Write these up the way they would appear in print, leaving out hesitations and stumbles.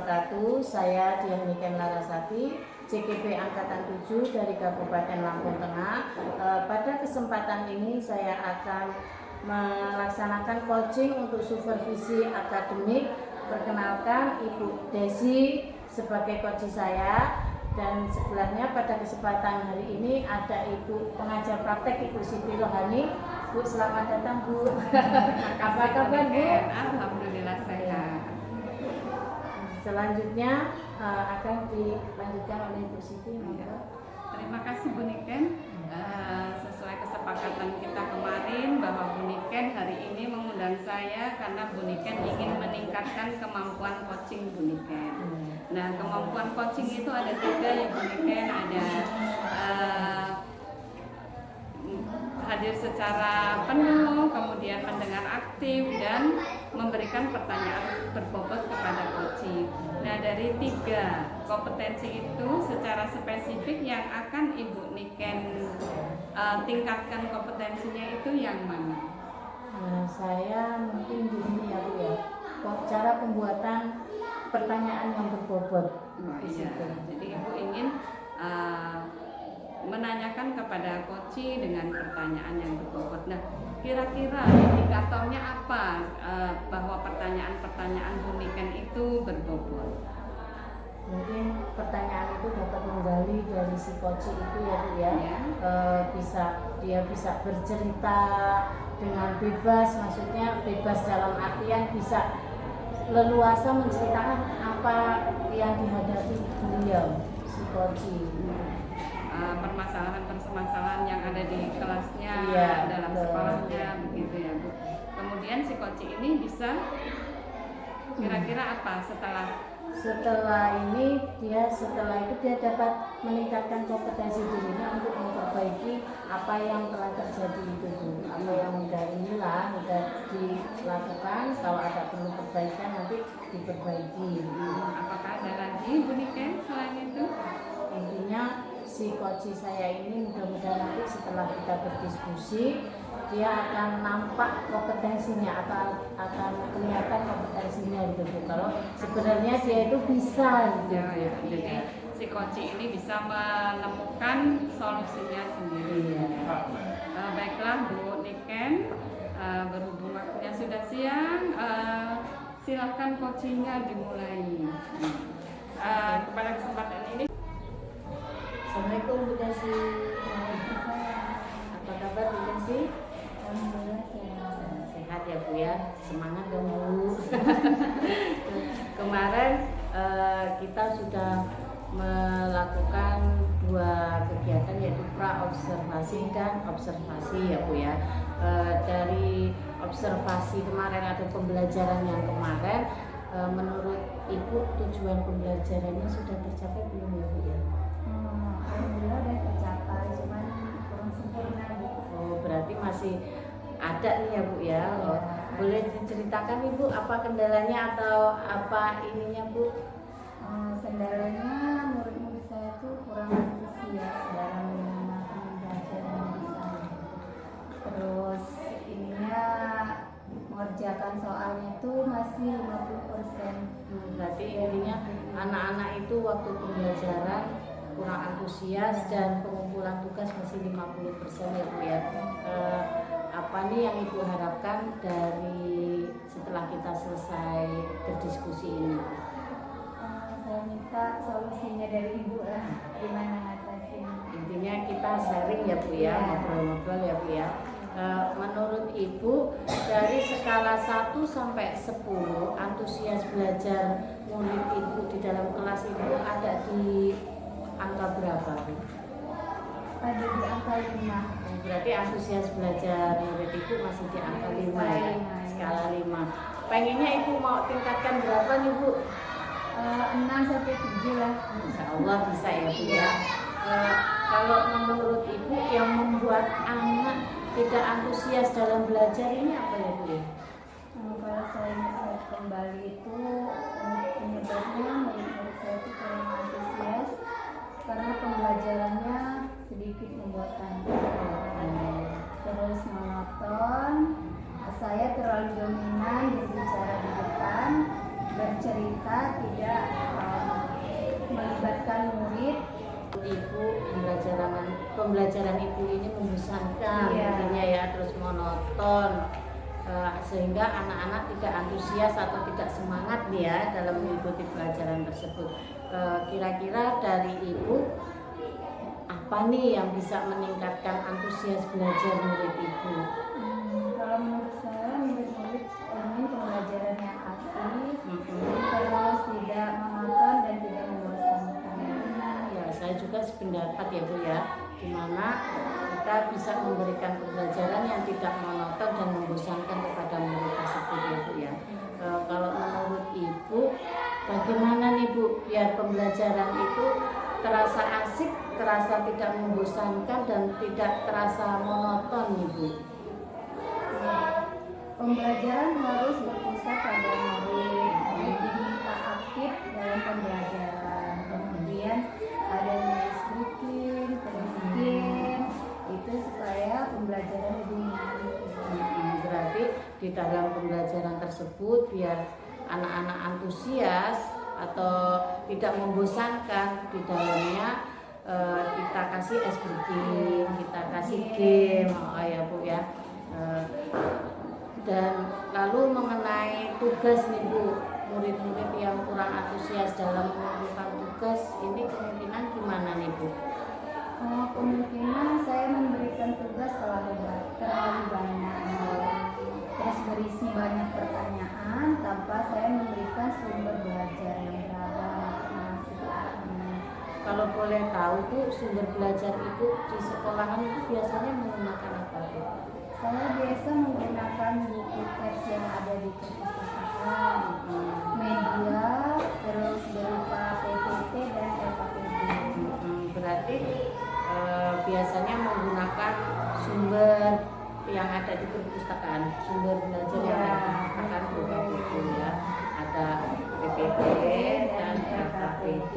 wabarakatuh. Saya Dian Niken Larasati, CKP Angkatan 7 dari Kabupaten Lampung Tengah. Pada kesempatan ini saya akan melaksanakan coaching untuk supervisi akademik. Perkenalkan, Ibu Desi sebagai coach saya. Dan sebelahnya pada kesempatan hari ini ada Ibu pengajar praktek, Ibu Siti Rohani. Bu, selamat datang Bu. Apa kabar Bu? Alhamdulillah sehat. Selanjutnya akan dilanjutkan oleh Ibu Siti. Terima kasih Bu Niken. Sesuai kesepakatan kita kemarin bahwa Bu Niken hari ini mengundang saya karena Bu Niken ingin meningkatkan kemampuan coaching Bu Niken. Nah, kemampuan coaching itu ada 3 ya Bu Niken. Ada hadir secara penuh, kemudian mendengar aktif, dan memberikan pertanyaan berbobot kepada coaching. Nah, dari 3 kompetensi itu secara spesifik yang akan Ibu Niken tingkatkan kompetensinya itu yang mana? Saya mungkin di sini ya Bu ya, cara pembuatan pertanyaan yang berbobot. Iya. Jadi Ibu ingin menanyakan kepada coach dengan pertanyaan yang berbobot. Nah, kira-kira indikatornya apa bahwa pertanyaan-pertanyaan Bu Niken itu berbobot? Mungkin pertanyaan itu dapat menggali dari si coach itu ya Bu ya. Dia bisa bercerita dengan bebas, maksudnya bebas dalam artian bisa leluasa menceritakan apa yang dihadapi beliau si coach. Permasalahan yang ada di kelasnya, dalam sekolahnya, begitu ya Bu. Kemudian si coach ini bisa kira-kira apa setelah itu dia dapat meningkatkan kompetensi dirinya untuk memperbaiki apa yang telah terjadi itu Bu. Apa yang udah dilakukan, kalau ada perlu perbaikan nanti diperbaiki. Apakah ada lagi Bu Niken selain itu? Intinya si coach saya ini mudah-mudahan nanti setelah kita berdiskusi dia akan nampak kompetensinya, akan kelihatan kompetensinya gitu. Kalau sebenarnya dia itu bisa gitu. Ya. Jadi si coach ini bisa menemukan solusinya sendiri. Baiklah Bu Niken, berhubung waktunya sudah siang, silakan coachingnya dimulai. Kepada kesempatan ini, Assalamualaikum Bu Desi. Apa kabar Bu Desi? Alhamdulillah sehat ya Bu ya. Semangat dong Bu. Kemarin kita sudah melakukan 2 kegiatan, yaitu pra-observasi dan observasi ya Bu ya. Dari observasi kemarin atau pembelajaran yang kemarin, menurut Ibu tujuan pembelajarannya sudah tercapai belum ya Bu ya? Alhamdulillah udah tercapai, cuman kurang sempurna Bu. Oh, berarti masih ada nih ya Bu ya. Boleh diceritakan Ibu apa kendalanya atau apa ininya Bu? Kendalanya murid-murid saya tuh kurang antusias dalam pembelajaran di sana. Terus ininya mengerjakan soalnya tuh masih 50%. Berarti intinya anak-anak itu waktu pembelajaran kurang antusias dan pengumpulan tugas masih 50% ya Bu ya. Apa nih yang Ibu harapkan dari setelah kita selesai berdiskusi ini? Saya minta solusinya dari Ibu lah, gimana ngatasin. Intinya kita sharing ya Bu ya, ngobrol-ngobrol ya Bu ya. Menurut Ibu dari skala 1 sampai 10 antusias belajar murid Ibu di dalam kelas itu ada di angka berapa Bu? Ada di angka 5. Berarti antusias belajar murid Ibu masih di angka 5 ya, skala 5. Pengennya Ibu mau tingkatkan berapa nih Bu? 6 sampai 7 lah. Insya Allah bisa ya Bu ya. Kalau menurut Ibu yang membuat anak tidak antusias dalam belajar ini apa ya Bu? Kalau saya ingat kembali itu penyebabnya murid-murid saya itu kurang antusias karena pembelajarannya sedikit membosankan, terus monoton. Saya terlalu dominan berbicara di depan, bercerita tidak menurut Ibu pembelajaran Ibu ini membosankan, intinya ya, terus monoton, sehingga anak-anak tidak antusias atau tidak semangat nih ya dalam mengikuti pelajaran tersebut. Kira-kira dari Ibu apa nih yang bisa meningkatkan antusias belajar murid Ibu? Kalau menurut saya, murid-murid ingin pembelajaran yang asik, terus tidak monoton dan tidak membosankan. Ya, saya juga sependapat ya Bu ya, dimana kita bisa memberikan pembelajaran yang tidak monoton dan membosankan kepada murid tersebut ya Bu ya. Kalau menurut Ibu, bagaimana nih Bu biar pembelajaran itu terasa asik, terasa tidak membosankan dan tidak terasa monoton nih Bu? Pembelajaran harus berpusat pada murid, diminta aktif dalam pembelajaran. Kemudian ada nulis bikin, terus game, itu supaya pembelajaran lebih menarik. Berarti di dalam pembelajaran tersebut biar anak-anak antusias atau tidak membosankan, di dalamnya kita kasih es bikin, kita kasih game, ya Bu ya. Dan lalu mengenai tugas nih Bu, murid-murid yang kurang antusias dalam melakukan tugas ini kemungkinan gimana nih Bu? Kemungkinan saya memberikan tugas terlalu banyak, terus berisi banyak pertanyaan tanpa saya memberikan sumber belajar yang beragam. Kalau boleh tahu Bu, sumber belajar Ibu di sekolahan itu biasanya menggunakan apa Bu? Saya biasa menggunakan buku teks yang ada di perpustakaan, media, terus berupa PPT dan LKPD. Berarti biasanya menggunakan sumber yang ada di perpustakaan, sumber belajar yang ada di perpustakaan berupa buku ya, ada PPT dan LKPD.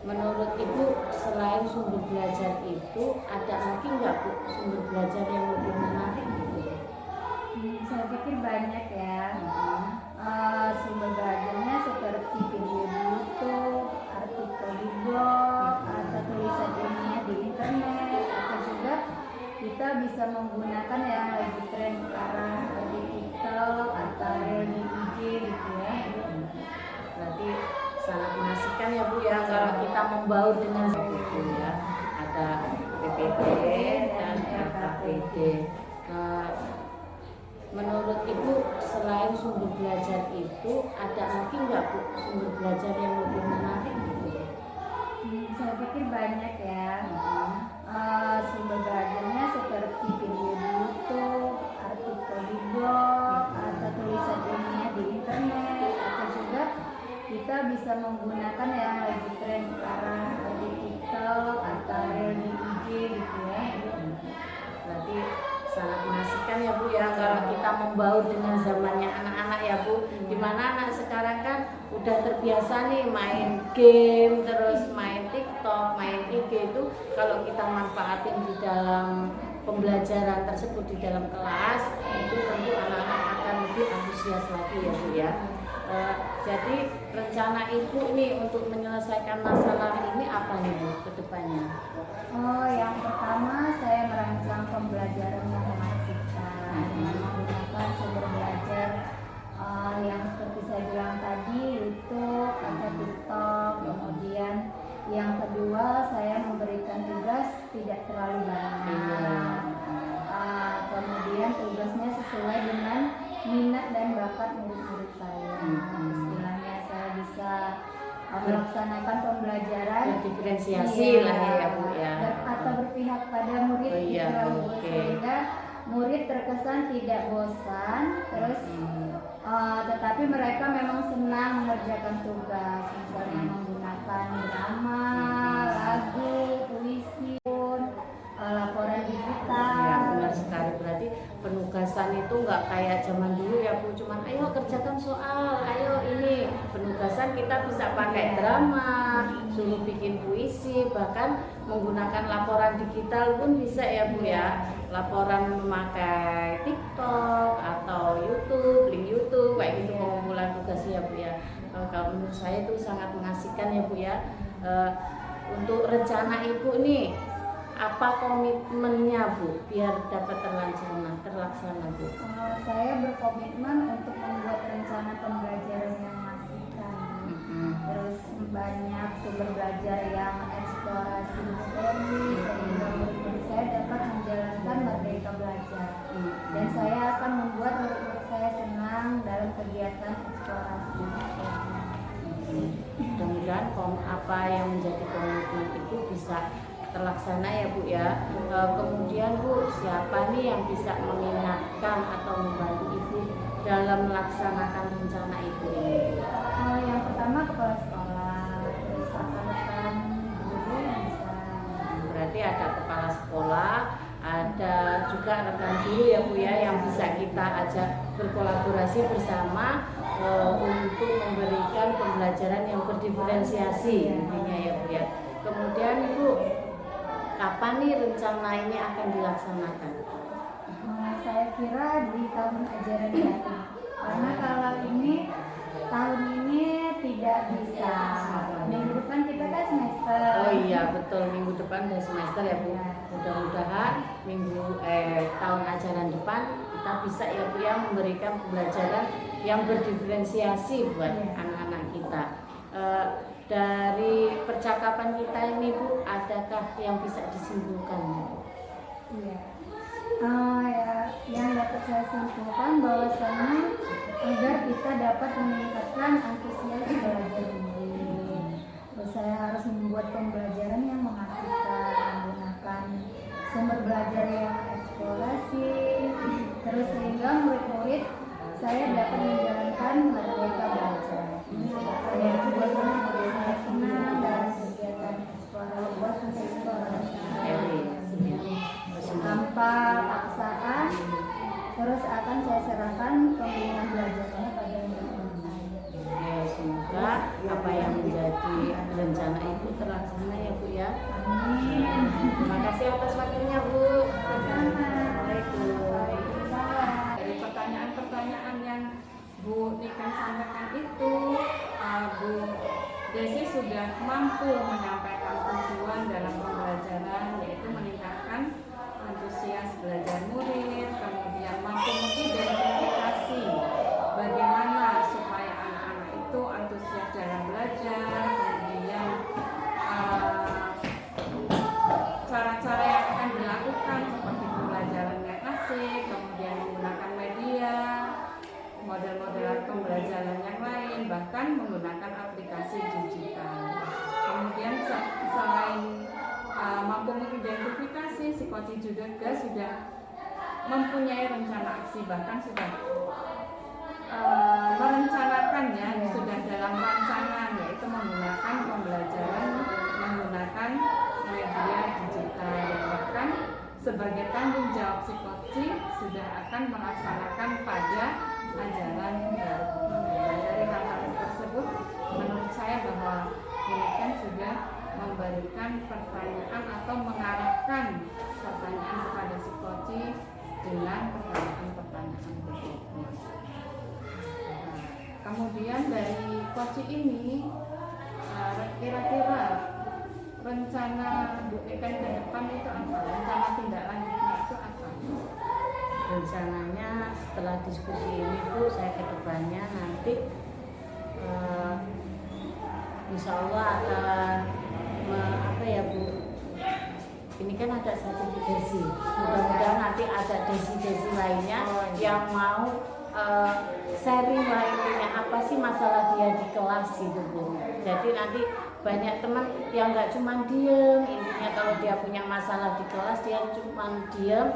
Menurut Ibu, selain sumber belajar itu, ada lagi nggak Bu sumber belajar yang lebih menarik gitu? Saya pikir banyak ya. Sumber belajarnya seperti video di YouTube, artikel di blog, atau tulisan ilmiah di internet, atau juga kita bisa menggunakan yang lagi tren sekarang seperti TikTok atau Reel di IG gitu ya. Berarti sangat mengasihkan ya Bu ya kalau kita membaur dengan buku ya, ada PPT dan LKPD. Menurut Ibu, selain sumber belajar itu, ada lagi nggak Bu sumber belajar yang lebih menarik gitu? Saya pikir banyak ya. Sumber belajarnya seperti video di YouTube, artikel di blog, atau tulisan ilmiah di internet, atau juga kita bisa menggunakan yang lagi tren sekarang seperti TikTok atau Reel di IG gitu ya. Berarti sangat mengasihkan ya Bu ya kalau kita membaur dengan zamannya anak-anak ya Bu, dimana anak sekarang kan udah terbiasa nih main game, terus main TikTok, main IG. Itu kalau kita manfaatin di dalam pembelajaran tersebut di dalam kelas, itu tentu anak-anak akan lebih antusias lagi ya Bu ya. Jadi rencana Ibu nih untuk menyelesaikan masalah ini apa nih Bu ke depannya? Yang pertama saya merancang pembelajaran yang mengasihkan dengan menggunakan sumber belajar yang seperti saya bilang tadi, YouTube atau TikTok. Kemudian yang kedua saya memberikan tugas tidak terlalu banyak. Kemudian tugasnya sesuai dengan minat dan bakat murid-murid saya. Istilahnya saya bisa melaksanakan pembelajaran diferensiasi lah ya Bu ya, atau berpihak pada murid sehingga murid terkesan tidak bosan, terus tetapi mereka memang senang mengerjakan tugas, misalnya menggunakan drama, lagu, puisi, laporan digital. Ya benar sekali, berarti penugasan itu nggak kayak zaman dulu ya Bu, cuman ayo kerjakan soal, ayo ini. Penugasan kita bisa pakai drama, suruh bikin puisi, bahkan menggunakan laporan digital pun bisa ya Bu ya. Laporan memakai TikTok atau YouTube, link YouTube kayak gitu, pengumpulan tugas ya Bu ya. Kalau menurut saya itu sangat mengasihkan ya Bu ya. Untuk rencana Ibu nih, apa komitmennya Bu biar dapat terlaksana Bu? Saya berkomitmen untuk membuat rencana pembelajaran yang mengasihkan, terus banyak sumber belajar yang eksplorasi materi sehingga murid-murid saya dapat menjalankan merdeka belajar. Dan saya akan membuat murid-murid saya senang dalam kegiatan eksplorasi. Mudah-mudahan apa yang menjadi komitmen itu bisa terlaksana ya Bu ya. Kemudian Bu, siapa nih yang bisa mengingatkan atau membantu Ibu dalam melaksanakan rencana Ibu ini? Yang pertama kepala sekolah, terus rekan-rekan guru yang bisa. Berarti ada kepala sekolah, ada juga rekan guru ya Bu ya, yang bisa kita ajak berkolaborasi bersama untuk memberikan pembelajaran yang berdiferensiasi intinya ya Bu ya. Kemudian Ibu, kapan nih rencana ini akan dilaksanakan? Saya kira di tahun ajaran baru, karena kalau ini tahun ini tidak bisa. Minggu depan kita kan semester. Oh iya betul, minggu depan udah semester ya Bu. Mudah-mudahan tahun ajaran depan kita bisa ya Bu ya memberikan pembelajaran yang berdiferensiasi buat anak-anak kita. Dari percakapan kita ini Bu, adakah yang bisa disimpulkan? Iya. Yang dapat saya simpulkan bahwasanya agar kita dapat meningkatkan antusias belajar ini, saya harus membuat pembelajaran yang mengasihkan, menggunakan sumber belajar yang eksplorasi, terus sehingga murid-murid saya dapat menjalankan merdeka belajar. Saya juga saya senang dalam kegiatan eksplorasi tanpa paksaan, terus akan saya serahkan pembinaan belajarnya pada murid-murid saya. Semoga apa yang menjadi rencana Ibu terlaksana ya Bu ya. Amin. Terima kasih atas waktunya Bu. Dari pertanyaan-pertanyaan yang Bu Niken sampaikan itu, Bu Desi sudah mampu menyampaikan tujuan dalam pembelajaran, yaitu meningkatkan antusias belajar murid, kemudian mampu mengidentifikasi bagaimana supaya anak-anak itu antusias dalam belajar, kemudian cara-cara yang akan dilakukan seperti pembelajaran yang asik, kemudian menggunakan media, model-model pembelajaran yang lain, bahkan menggunakan aplikasi digital. Kemudian selain mampu mengidentifikasi, si Koci juga sudah mempunyai rencana aksi, bahkan sudah merencanakannya, sudah dalam rancangan, yaitu menggunakan pembelajaran menggunakan media digital, dan bahkan sebagai tanggung jawab si Koci sudah akan melaksanakan pada ajaran baru. Dari hal-hal tersebut, menurut saya bahwa ini kan sudah memberikan pertanyaan atau mengarahkan pertanyaan kepada si Koci dengan pertanyaan-pertanyaan berikutnya. Kemudian dari Koci ini, kira-kira rencana Bu Niken ke depan itu apa? Rencana tindak lanjutnya itu apa? Rencananya setelah diskusi ini Bu, saya ke depannya nanti insya Allah akan apa ya Bu, ini kan ada sertifikasi, mudah-mudahan nanti ada desi-desi lainnya yang mau sharing lah intinya apa sih masalah dia di kelas gitu Bu. Jadi nanti banyak teman yang nggak cuma diem, intinya kalau dia punya masalah di kelas dia cuma diem,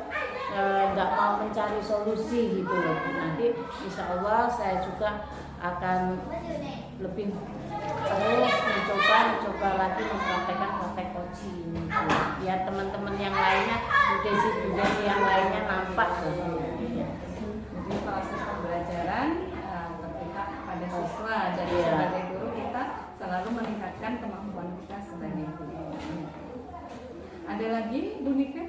nggak mau mencari solusi gitu loh. Nanti insya Allah saya juga akan lebih terus mencoba lagi mempraktekkan praktek Koci ini biar teman-teman yang lainnya, desi yang lainnya nampak loh. Jadi proses pembelajaran ketika pada siswa dan sebagai guru kita selalu meningkatkan kemampuan kita sebagai guru. Ada lagi Bu Niken?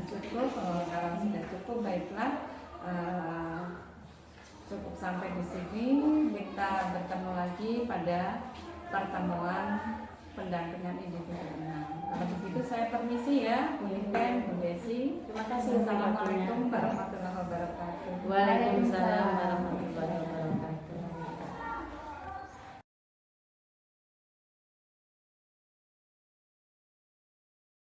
Cukup, kalau sudah cukup baiklah. Cukup sampai di sini, kita bertemu lagi pada pertemuan pendampingan individu. Kalau begitu saya permisi ya, Bu Ipen, Bu Desi. Terima kasih. Assalamualaikum